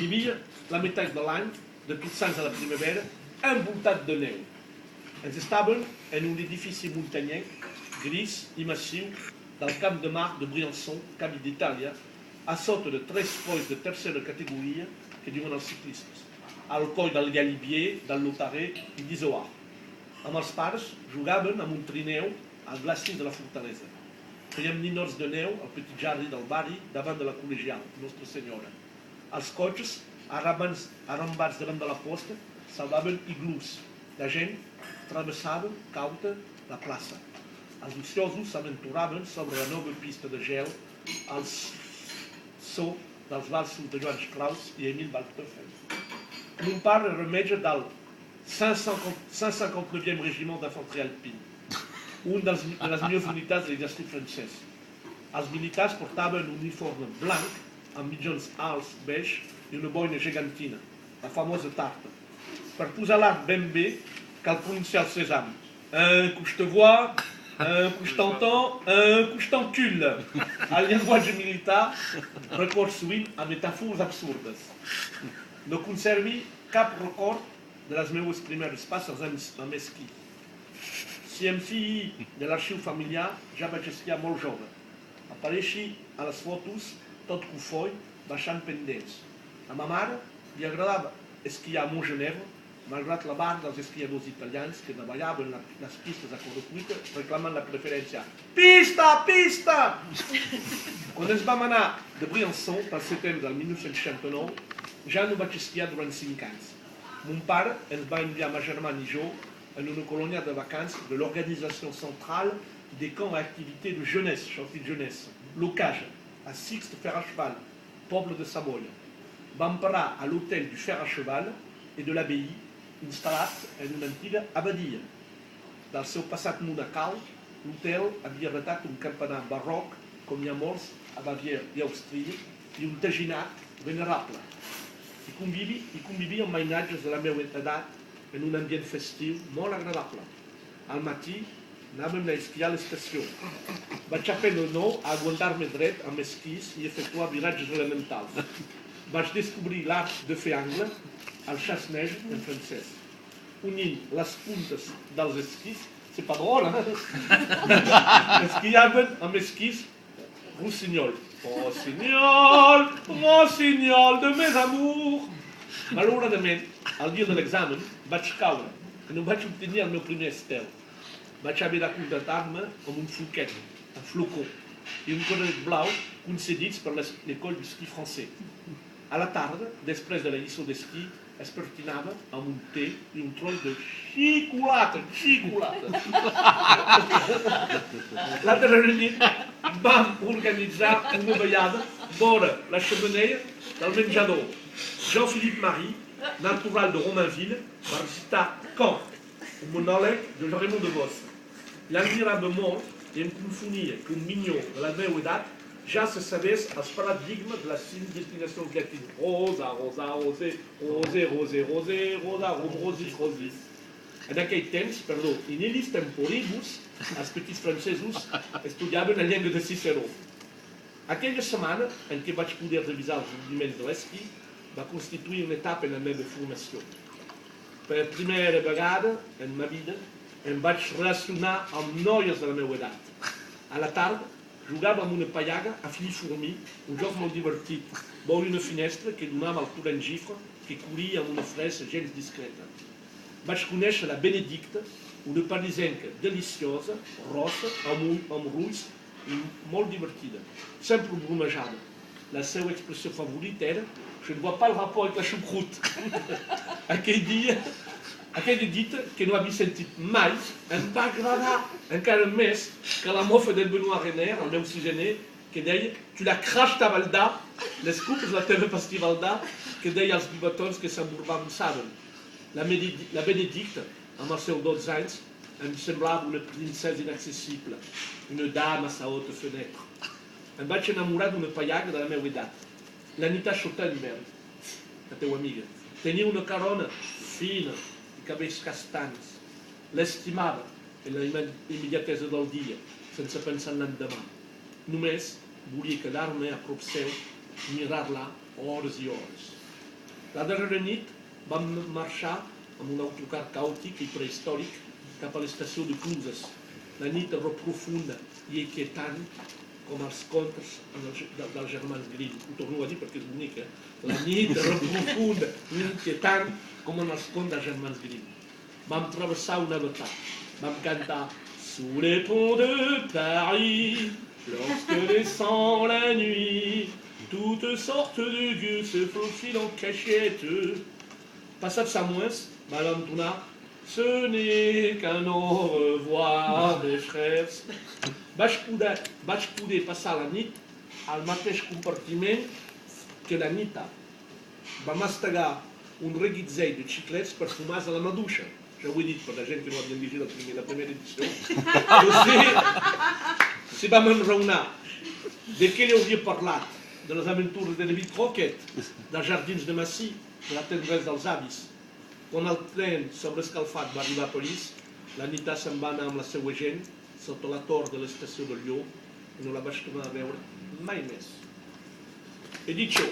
Hi havia la meitat de l'any, de Tots Sants a la primavera, envoltat de neu. Ens estàvem en un edifici muntanyenc, gris i massiu, del camp de mar de Briançon, camp d'Itàlia, a sota de 3 polls de tercera categoria que diuen els ciclistes, al coll del Galibier, del Lotaret i d'Isoard. Amb els pares jugaven amb un trineu al glacis de la fortalesa. Fèiem ninots de neu al petit jardí del barri davant de la col·legial, Nostra Senyora. Els cotxes, arrambats davant de la posta, salvaven iglús. La gent travessava, cauta, la plaça. Els ociosos s'aventuraven sobre la nova pista de gel al so dels valsos de Joan Strauss i Emile Waldhofen. Mon pare era metge del 159e régiment d'infanterie alpine, una de les millors unitats de l'exèrcit francès. Els militars portaven un uniforme blanc amb mitjons alts beix i una boina gegantina, la famosa tarta. Per posar l'art ben bé, cal pronunciar el sèsam. Un coup je te vois, un coup je t'entends, un coup je t'encule. El llenguatge militar recorre sovint a metàfores absurdes. No conservi cap record de les meves primeres passes amb esquí. Si em fii de l'arxiu familiar, ja vaig esquiar molt jove. Apareixi a les fotos tot cofoi, baixant pendents. A ma mare li agradava esquiar a Montgenèvre, malgrat la barra dels esquiadors italians que davallaven les pistes a correcuita reclamant la preferència. Pista! Pista! Quan ens vam anar de Briançon pel setembre del 1969, ja no vaig esquiar durant 5 anys. Mon pare ens va enviar ma germana i jo en una colònia de vacances de l'Organisation Centrale des Camps à Activités de Jeunesse, sortie de jeunesse, l'Ocage, à Sixte Fer à Cheval, poble de Savoia. Vam parar a l'hôtel du Fer à Cheval et de l'abbaye, instal·lat en una antiga abadia. Del seu passat monacal, l'hotel havia heretat un campanar barroc, com hi ha molts a Baviera i Àustria, i un teginat venerable. Hi convivia amb mainatges de la meva edat en un ambient festiu molt agradable. Al matí anàvem a esquiar a l'estació. Vaig aprendre no a aguantar-me dret amb esquís i efectuar viratges elementals. Vaig descobrir l'art de fer angle al chasse-neige en francès. Unint les puntes dels esquís, c'est pas drôle, hein? Esquiaven amb esquís rossinyol. Rossinyol de mes amours. Malauradament, el dia de l'examen, vaig caure, que no vaig obtenir el meu primer estel. Vaig haver de contractar-me com un floquet, un flocó, i un corret blau concedits per l'école d'esquí français. A la tarda, després de la lliçó d'esquí, es pertinava amb un té i un tros de xicolata. La darrera nit vam organitzar una ballada vora la xemeneia del menjador. Jean-Philippe Marie, natural de Romainville, va recitar Caen, un monòleg de Raymond Devos. L'admirava molt i em confonia que un minyó de la meva edat ja se sabés els paradigmes de les 5 destinacions llatines. Rosa, rosa, rosé, rosé, rosé, rosé, rosa, rosis, rosis. En aquell temps, perdó, in illis temporibus, els petits francesos estudiaven la llengua de Cicero. Aquella setmana en què vaig poder revisar els rendiments de l'esquí va constituir una etapa en la meva formació. Per primera vegada en ma vida em vaig relacionar amb noies de la meva edat. A la tarda jugava amb una paiaga a filiformi, un joc molt divertit, vora una finestra que donava al torrent Gifre, que corria amb una fressa gens discreta. Vaig conèixer la Benedicta, una parisenca deliciosa, rossa, amb ulls i molt divertida, sempre bromejada. La seva expressió favorita era «Je ne vois pas le rapport avec la choucroute». Aquella dita que no havia sentit mai em va agradar encara més que la mofa del Benoît Renner, el meu sisgener, que deia «Tu la craches ta valda», les cupes de la teva festivalda, que deia als bibatons que s'emborbançaven. La Benedicta, amb els seus 12 anys, em semblava una princesa inaccessible, una dama a sa haute fenêtre. Em vaig enamorar d'una paiaga de la meva edat, l'Anita Schottenberg, la teua amiga. Tenia una carona fina i cabells castanys. L'estimava en la immediatesa del dia, sense pensar en l'endemà. Només volia quedar-me a prop seu i mirar-la hores i hores. La darrera nit vam marxar amb un autocar caòtic i prehistòric cap a l'estació de Cluses. La nit era profunda i inquietant com els contes dels germans Grimm. Ho torno a dir perquè és bonic, eh? La nit era profunda i inquietant com en els contes dels germans Grimm. Vam travessar una bataille. Vam cantar Sous les ponts de Paris, lorsque descend la nuit, toutes sortes de gueux se faufilent en cachette. Passat Samoins, vam entonar Ce n'est qu'un au revoir, mes frères. Vaig poder passar la nit al mateix compartiment que la Nita. Va mastegar un reguitzell de xiclets perfumats a la maduixa. Ja ho he dit per la gent que no havien llegit la primera edició. Si vam enraonar de què li hauria parlat, de les aventures de David Crockett, dels jardins de Massy, de la tendresa dels avis. Quan el tren sobreescalfat va arribar a París, la Nita se'n va anar amb la seva gent sota la tor de l'estació de Lió i no la vaig tornar a veure mai més. He dit això.